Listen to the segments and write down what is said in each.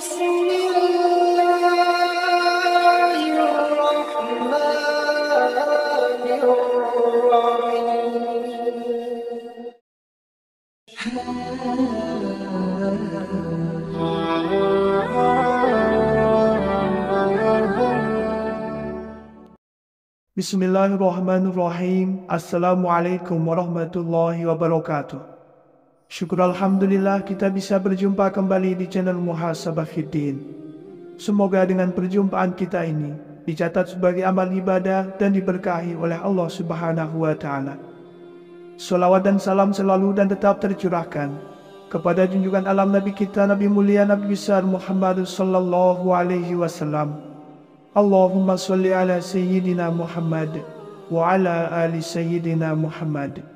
Bismillahirrahmanirrahim. Assalamualaikum warahmatullahi wabarakatuh. Syukur Alhamdulillah kita bisa berjumpa kembali di channel Muhasabah Fiddin. Semoga dengan perjumpaan kita ini dicatat sebagai amal ibadah dan diberkahi oleh Allah Subhanahu wa Ta'ala. Salawat dan salam selalu dan tetap tercurahkan kepada junjungan alam Nabi kita, Nabi mulia, Nabi besar Muhammad sallallahu alaihi wasallam. Allahumma salli ala Sayyidina Muhammad wa ala ali Sayyidina Muhammad.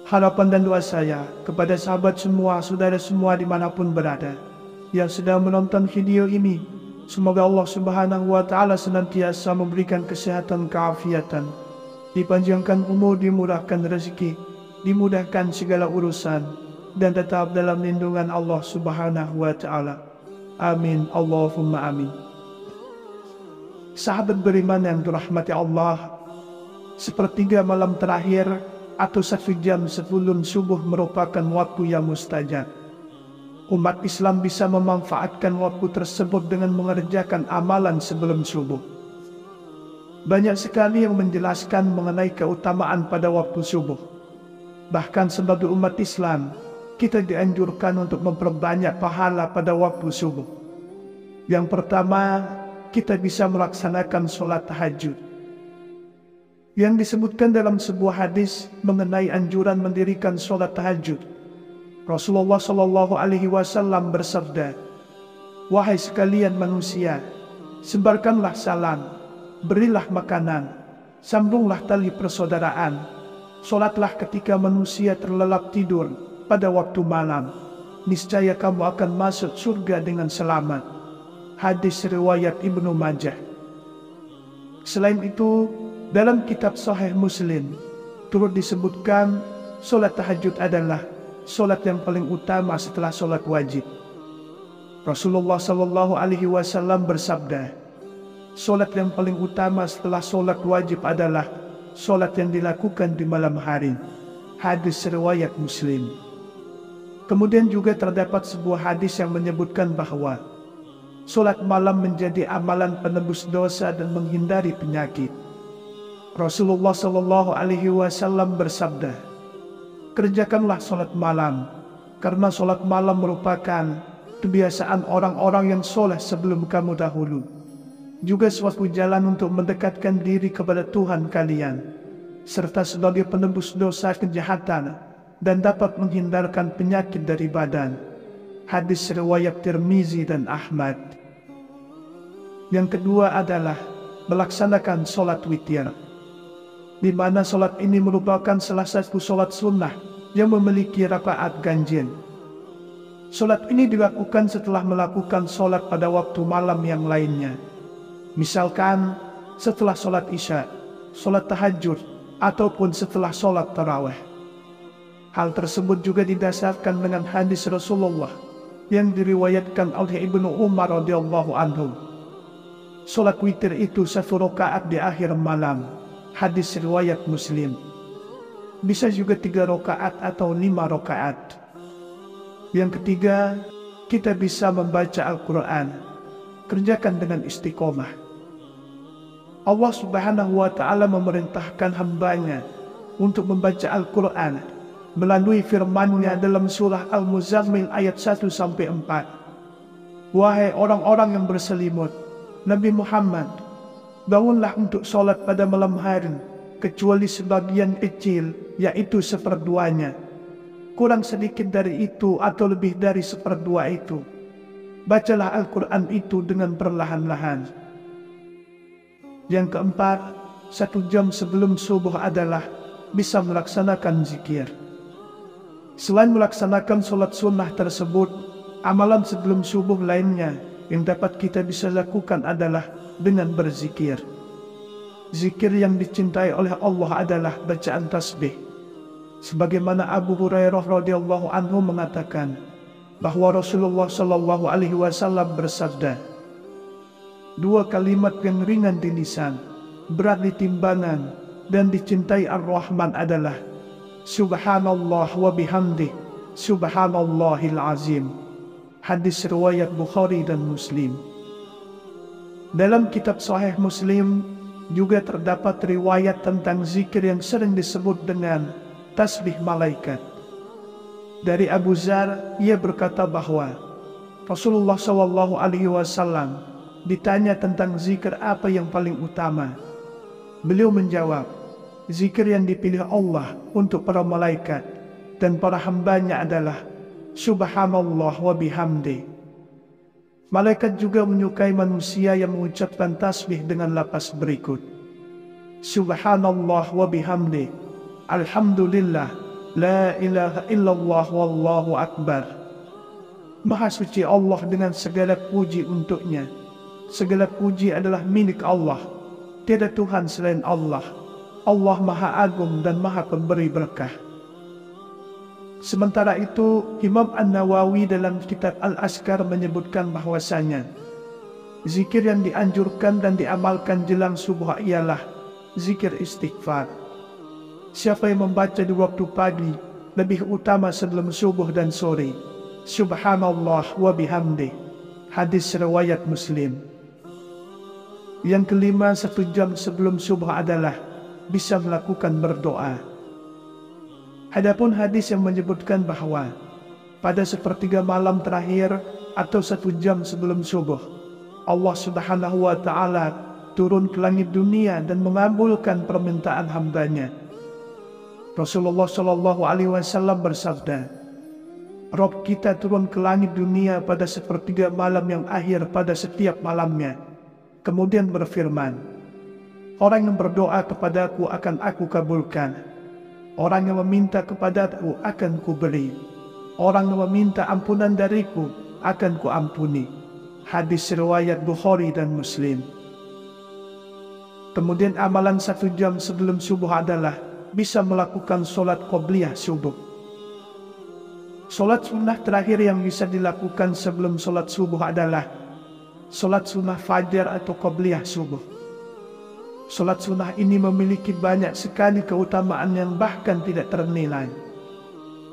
Harapan dan doa saya kepada sahabat semua, saudara semua dimanapun berada yang sedang menonton video ini, semoga Allah Subhanahu wa Ta'ala senantiasa memberikan kesehatan, keafiatan, dipanjangkan umur, dimurahkan rezeki, dimudahkan segala urusan, dan tetap dalam lindungan Allah Subhanahu wa Ta'ala. Amin, Allahumma amin. Sahabat beriman yang dirahmati Allah, sepertiga malam terakhir atau 1 jam sebelum subuh merupakan waktu yang mustajab. Umat Islam bisa memanfaatkan waktu tersebut dengan mengerjakan amalan sebelum subuh. Banyak sekali yang menjelaskan mengenai keutamaan pada waktu subuh. Bahkan sebagai umat Islam, kita dianjurkan untuk memperbanyak pahala pada waktu subuh. Yang pertama, kita bisa melaksanakan sholat tahajud. Yang disebutkan dalam sebuah hadis mengenai anjuran mendirikan sholat tahajud. Rasulullah Shallallahu Alaihi Wasallam bersabda, "Wahai sekalian manusia, sebarkanlah salam, berilah makanan, sambunglah tali persaudaraan, sholatlah ketika manusia terlelap tidur pada waktu malam, niscaya kamu akan masuk surga dengan selamat." Hadis riwayat Ibnu Majah. Selain itu, dalam kitab Sahih Muslim turut disebutkan sholat tahajud adalah sholat yang paling utama setelah sholat wajib. Rasulullah Shallallahu Alaihi Wasallam bersabda, sholat yang paling utama setelah sholat wajib adalah sholat yang dilakukan di malam hari. Hadis riwayat Muslim. Kemudian juga terdapat sebuah hadis yang menyebutkan bahwa sholat malam menjadi amalan penebus dosa dan menghindari penyakit. Rasulullah Shallallahu Alaihi Wasallam bersabda, "Kerjakanlah sholat malam, karena sholat malam merupakan kebiasaan orang-orang yang soleh sebelum kamu dahulu. Juga suatu jalan untuk mendekatkan diri kepada Tuhan kalian, serta sebagai penebus dosa kejahatan dan dapat menghindarkan penyakit dari badan." Hadis riwayat Tirmizi dan Ahmad. Yang kedua adalah melaksanakan sholat witir, di mana sholat ini merupakan salah satu sholat sunnah yang memiliki rakaat ganjil. Sholat ini dilakukan setelah melakukan sholat pada waktu malam yang lainnya, misalkan setelah sholat isya, sholat tahajud, ataupun setelah sholat tarawih. Hal tersebut juga didasarkan dengan hadis Rasulullah yang diriwayatkan oleh Ibnu Umar radhiyallahu anhu. Sholat witir itu 1 rakaat di akhir malam. Hadis riwayat Muslim. Bisa juga 3 rakaat atau 5 rakaat. Yang ketiga, kita bisa membaca Al-Quran. Kerjakan dengan istiqomah. Allah Subhanahu wa Ta'ala memerintahkan hambanya untuk membaca Al-Quran melalui firman-Nya dalam surah Al-Muzammil ayat 1-4. "Wahai orang-orang yang berselimut, Nabi Muhammad, bangunlah untuk sholat pada malam hari, kecuali sebagian kecil, yaitu 1/2-nya. Kurang sedikit dari itu atau lebih dari 1/2 itu. Bacalah Al-Quran itu dengan perlahan-lahan." Yang keempat, 1 jam sebelum subuh adalah bisa melaksanakan zikir. Selain melaksanakan sholat sunnah tersebut, amalan sebelum subuh lainnya yang dapat kita bisa lakukan adalah dengan berzikir. Zikir yang dicintai oleh Allah adalah bacaan tasbih. Sebagaimana Abu Hurairah radhiyallahu anhu mengatakan, bahwa Rasulullah Shallallahu Alaihi Wasallam bersabda, dua kalimat yang ringan di lisan, berat di timbangan, dan dicintai Ar-Rahman adalah Subhanallah wa bihamdih, Subhanallahil Azim. Hadis riwayat Bukhari dan Muslim. Dalam kitab Sahih Muslim juga terdapat riwayat tentang zikir yang sering disebut dengan tasbih malaikat. Dari Abu Dzar, ia berkata bahwa Rasulullah Shallallahu Alaihi Wasallam ditanya tentang zikir apa yang paling utama. Beliau menjawab, zikir yang dipilih Allah untuk para malaikat dan para hambanya adalah Subhanallah wa bihamdi. Malaikat juga menyukai manusia yang mengucapkan tasbih dengan lapas berikut: Subhanallah wa bihamdi, Alhamdulillah, la ilaha illallah wallahu akbar. Maha suci Allah dengan segala puji untuknya. Segala puji adalah milik Allah. Tiada Tuhan selain Allah. Allah Maha Agung dan Maha Pemberi berkah. Sementara itu, Imam An-Nawawi dalam kitab Al-Azkar menyebutkan bahwasanya zikir yang dianjurkan dan diamalkan jelang subuh ialah zikir istighfar. Siapa yang membaca di waktu pagi lebih utama sebelum subuh dan sore, Subhanallah wa bihamdi. Hadis riwayat Muslim. Yang kelima, 1 jam sebelum subuh adalah bisa melakukan berdoa. Adapun hadis yang menyebutkan bahwa pada sepertiga malam terakhir atau 1 jam sebelum subuh, Allah Subhanahu wa Ta'ala turun ke langit dunia dan mengabulkan permintaan hambanya. Rasulullah Shallallahu Alaihi Wasallam bersabda, Rob kita turun ke langit dunia pada sepertiga malam yang akhir pada setiap malamnya. Kemudian berfirman, orang yang berdoa kepadaku akan aku kabulkan. Orang yang meminta kepadaku akan kuberi. Orang yang meminta ampunan dariku akan kuampuni. Hadis riwayat Bukhari dan Muslim. Kemudian amalan 1 jam sebelum subuh adalah bisa melakukan sholat qobliyah subuh. Sholat sunnah terakhir yang bisa dilakukan sebelum sholat subuh adalah sholat sunnah fajar atau qobliyah subuh. Sholat sunnah ini memiliki banyak sekali keutamaan yang bahkan tidak ternilai.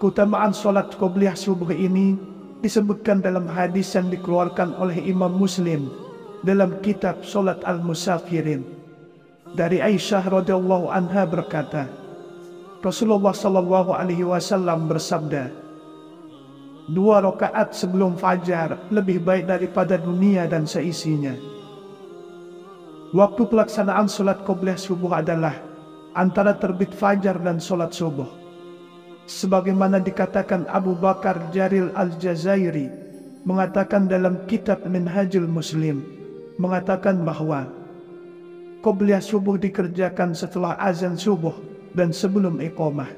Keutamaan sholat qobliyah subuh ini disebutkan dalam hadis yang dikeluarkan oleh Imam Muslim dalam kitab Sholat Al-Musafirin. Dari Aisyah radhiyallahu anha berkata, Rasulullah Shallallahu Alaihi Wasallam bersabda, 2 rakaat sebelum fajar lebih baik daripada dunia dan seisinya. Waktu pelaksanaan sholat qobliyah subuh adalah antara terbit fajar dan sholat subuh. Sebagaimana dikatakan Abu Bakar Jaril Al-Jazairi mengatakan dalam kitab Minhajul Muslim, mengatakan bahwa qobliyah subuh dikerjakan setelah azan subuh dan sebelum iqamah.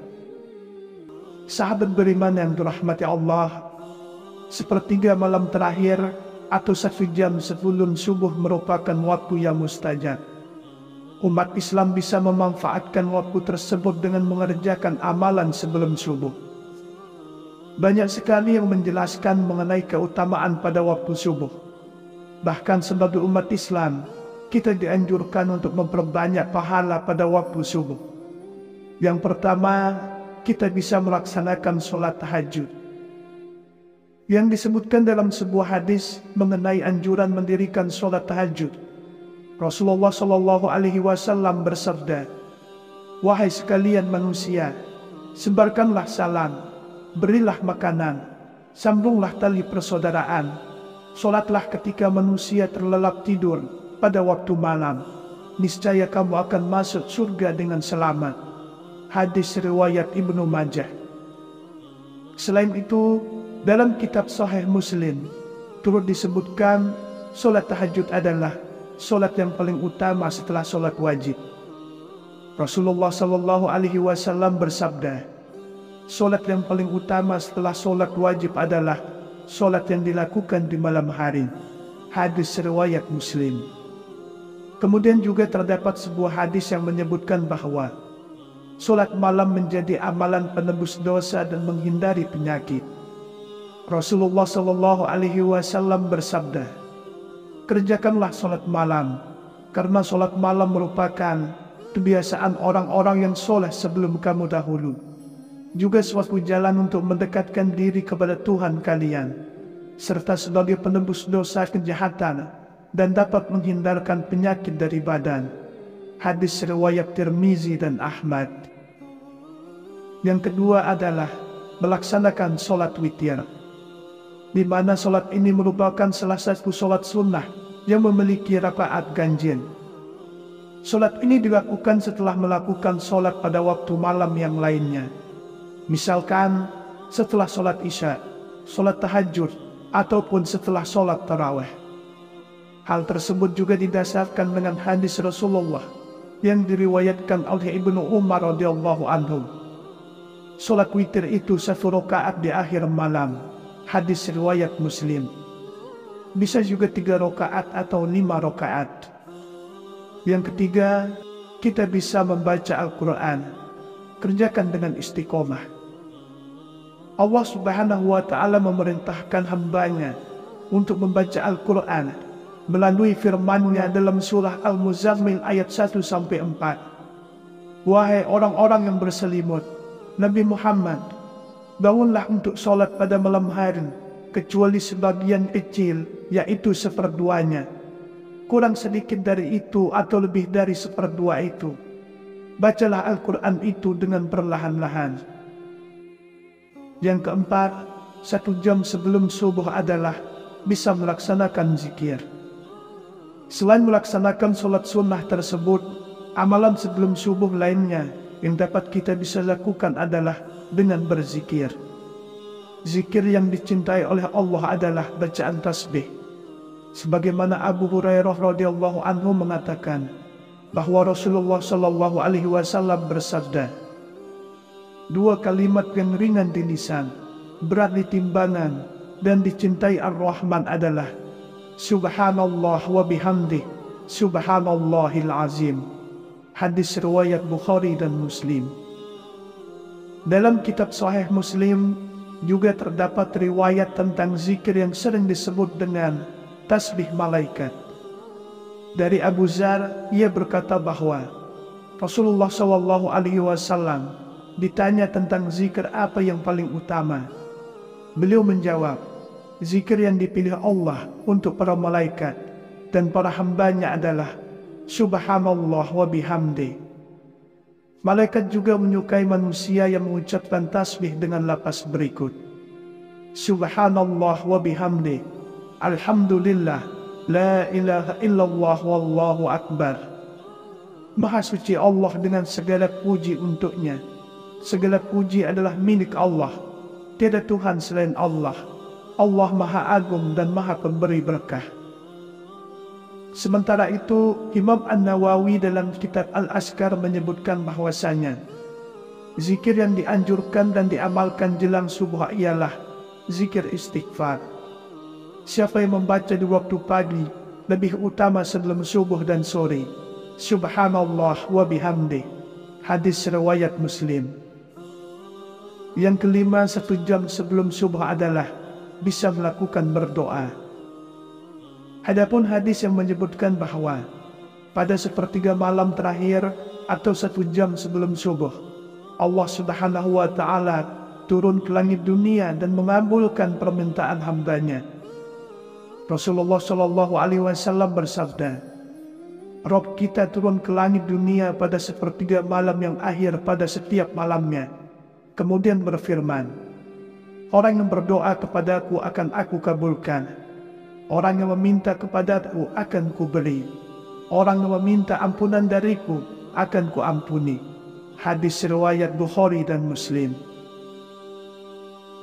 Sahabat beriman yang dirahmati Allah, sepertiga malam terakhir atau 1 jam sebelum subuh merupakan waktu yang mustajab. Umat Islam bisa memanfaatkan waktu tersebut dengan mengerjakan amalan sebelum subuh. Banyak sekali yang menjelaskan mengenai keutamaan pada waktu subuh. Bahkan sebagai umat Islam, kita dianjurkan untuk memperbanyak pahala pada waktu subuh. Yang pertama, kita bisa melaksanakan sholat tahajud. Yang disebutkan dalam sebuah hadis mengenai anjuran mendirikan sholat tahajud. Rasulullah Shallallahu Alaihi Wasallam bersabda, wahai sekalian manusia, sebarkanlah salam, berilah makanan, sambunglah tali persaudaraan, sholatlah ketika manusia terlelap tidur pada waktu malam, niscaya kamu akan masuk surga dengan selamat. Hadis riwayat Ibnu Majah. Selain itu, dalam kitab Sahih Muslim turut disebutkan sholat tahajud adalah sholat yang paling utama setelah sholat wajib. Rasulullah Shallallahu Alaihi Wasallam bersabda, sholat yang paling utama setelah sholat wajib adalah sholat yang dilakukan di malam hari. Hadis riwayat Muslim. Kemudian juga terdapat sebuah hadis yang menyebutkan bahwa sholat malam menjadi amalan penebus dosa dan menghindari penyakit. Rasulullah Shallallahu Alaihi Wasallam bersabda, kerjakanlah sholat malam, karena sholat malam merupakan kebiasaan orang-orang yang soleh sebelum kamu dahulu. Juga suatu jalan untuk mendekatkan diri kepada Tuhan kalian, serta sebagai penebus dosa kejahatan dan dapat menghindarkan penyakit dari badan. Hadis riwayat Tirmizi dan Ahmad. Yang kedua adalah melaksanakan sholat witir, di mana sholat ini merupakan salah satu sholat sunnah yang memiliki rakaat ganjil. Sholat ini dilakukan setelah melakukan sholat pada waktu malam yang lainnya. Misalkan setelah sholat isya, sholat tahajud, ataupun setelah sholat tarawih. Hal tersebut juga didasarkan dengan hadis Rasulullah yang diriwayatkan oleh Ibnu Umar radhiyallahu anhu. Sholat witir itu 1 rakaat di akhir malam. Hadis riwayat Muslim. Bisa juga 3 rakaat atau 5 rakaat. Yang ketiga, kita bisa membaca Al-Quran. Kerjakan dengan istiqomah. Allah Subhanahu wa Ta'ala memerintahkan hambanya untuk membaca Al-Quran melalui firman-Nya dalam surah Al-Muzammil ayat 1-4. Wahai orang-orang yang berselimut, Nabi Muhammad, bangunlah untuk sholat pada malam hari, kecuali sebagian kecil, yaitu 1/2-nya. Kurang sedikit dari itu atau lebih dari 1/2 itu, bacalah Al-Quran itu dengan perlahan-lahan. Yang keempat, 1 jam sebelum subuh adalah bisa melaksanakan zikir. Selain melaksanakan sholat sunnah tersebut, amalan sebelum subuh lainnya yang dapat kita bisa lakukan adalah dengan berzikir. Zikir yang dicintai oleh Allah adalah bacaan tasbih. Sebagaimana Abu Hurairah radhiyallahu anhu mengatakan bahwa Rasulullah Shallallahu Alaihi Wasallam bersabda, 2 kalimat yang ringan di lisan, berat di timbangan, dan dicintai Ar-Rahman adalah Subhanallah wa bihamdih, Subhanallahil azim. Hadis riwayat Bukhari dan Muslim. Dalam kitab Sahih Muslim juga terdapat riwayat tentang zikir yang sering disebut dengan tasbih malaikat. Dari Abu Dzar, ia berkata bahwa Rasulullah Shallallahu Alaihi Wasallam ditanya tentang zikir apa yang paling utama. Beliau menjawab, zikir yang dipilih Allah untuk para malaikat dan para hambanya adalah Subhanallah wa bihamdi. Malaikat juga menyukai manusia yang mengucapkan tasbih dengan lafaz berikut, Subhanallah wa bihamdi, Alhamdulillah, la ilaha illallah wallahu akbar. Maha suci Allah dengan segala puji untuknya. Segala puji adalah milik Allah. Tiada Tuhan selain Allah. Allah Maha Agung dan Maha Pemberi berkah. Sementara itu, Imam An-Nawawi dalam kitab Al-Azkar menyebutkan bahwasanya zikir yang dianjurkan dan diamalkan jelang subuh ialah zikir istighfar. Siapa yang membaca di waktu pagi lebih utama sebelum subuh dan sore, Subhanallah wa bihamdi. Hadis riwayat Muslim. Yang kelima, 1 jam sebelum subuh adalah bisa melakukan berdoa. Adapun hadis yang menyebutkan bahwa pada 1/3 malam terakhir atau 1 jam sebelum subuh, Allah Subhanahu wa Ta'ala turun ke langit dunia dan mengabulkan permintaan hambanya. Rasulullah Shallallahu Alaihi Wasallam bersabda, Rob kita turun ke langit dunia pada 1/3 malam yang akhir pada setiap malamnya. Kemudian berfirman, orang yang berdoa kepadaku akan aku kabulkan. Orang yang meminta kepadaku akan kuberi. Orang yang meminta ampunan dariku akan kuampuni. Hadis riwayat Bukhari dan Muslim.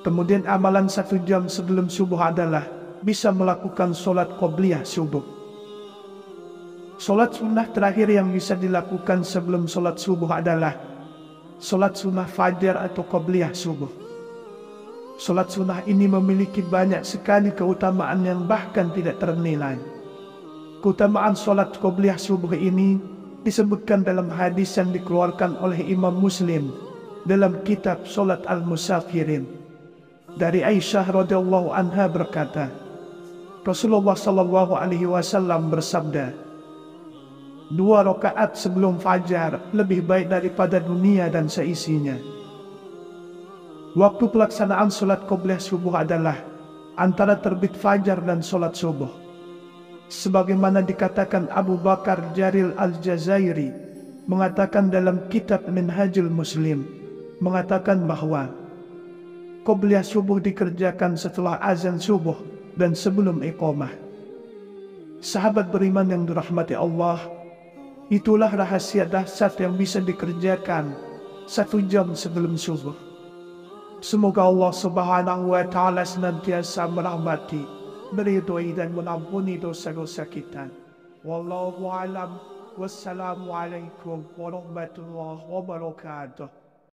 Kemudian amalan 1 jam sebelum subuh adalah bisa melakukan sholat qobliyah subuh. Sholat sunnah terakhir yang bisa dilakukan sebelum sholat subuh adalah sholat sunnah fajar atau qobliyah subuh. Sholat sunnah ini memiliki banyak sekali keutamaan yang bahkan tidak ternilai. Keutamaan sholat qobliyah subuh ini disebutkan dalam hadis yang dikeluarkan oleh Imam Muslim dalam kitab Sholat Al-Musafirin. Dari Aisyah radhiyallahu anha berkata, Rasulullah sallallahu alaihi wasallam bersabda, 2 rakaat sebelum fajar lebih baik daripada dunia dan seisinya. Waktu pelaksanaan solat qobliyah subuh adalah antara terbit fajar dan solat subuh. Sebagaimana dikatakan Abu Bakar Jaril Al-Jazairi mengatakan dalam kitab Minhajul Muslim, mengatakan bahwa qobliyah subuh dikerjakan setelah azan subuh dan sebelum iqamah. Sahabat beriman yang dirahmati Allah, itulah rahasia dahsyat yang bisa dikerjakan 1 jam sebelum subuh. Semoga Allah Subhanahu wa Ta'ala senantiasa merahmati, meridhoi dan mengampuni dosa-dosa kita. Wallahu a'lam. Wassalamualaikum warahmatullahi wabarakatuh.